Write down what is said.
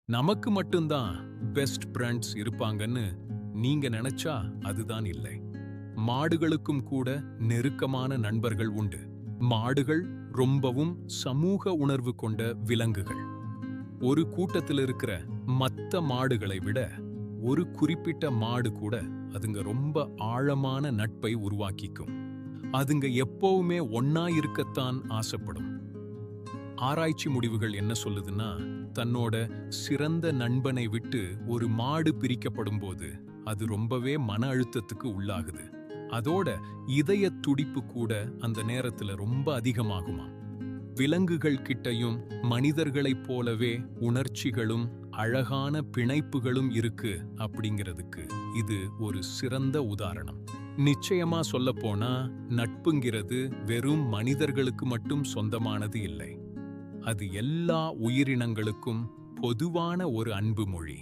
நமக்கு மட்டும்தான் best friends இருப்பாங்கன்னு நீங்க நினைச்சா அதுதான் இல்லை. மாடுகளுக்கும் கூட நெருக்கமான நண்பர்கள் உண்டு. மாடுகள் ரொம்பவும் சமூக உணர்வு கொண்ட விலங்குகள். ஒரு கூட்டத்தில் இருக்கிற மத்த மாடுகளை விட ஒரு குறிப்பிட்ட மாடு கூட அதுங்க ரொம்ப ஆழமான நட்பை உருவாக்கிக்கும். அதுங்க எப்பவுமே ஒன்னா இருக்கத்தான் ஆசைப்படும். ஆராய்ச்சி முடிவுகள் என்ன சொல்லுதுன்னா, தன்னோட சிறந்த நண்பனை விட்டு ஒரு மாடு பிரிக்கப்படும் போது அது ரொம்பவே மன அழுத்தத்துக்கு உள்ளாகுது. அதோட இதய துடிப்பு கூட அந்த நேரத்துல ரொம்ப அதிகமாகுமா. விலங்குகள் கிட்டையும் மனிதர்களைப் போலவே உணர்ச்சிகளும் அழகான பிணைப்புகளும் இருக்கு அப்படிங்கிறதுக்கு இது ஒரு சிறந்த உதாரணம். நிச்சயமா சொல்லப்போனா நட்புங்கிறது வெறும் மனிதர்களுக்கு மட்டும் சொந்தமானது இல்லை. அது எல்லா உயிரினங்களுக்கும் பொதுவான ஒரு அன்பு மொழி.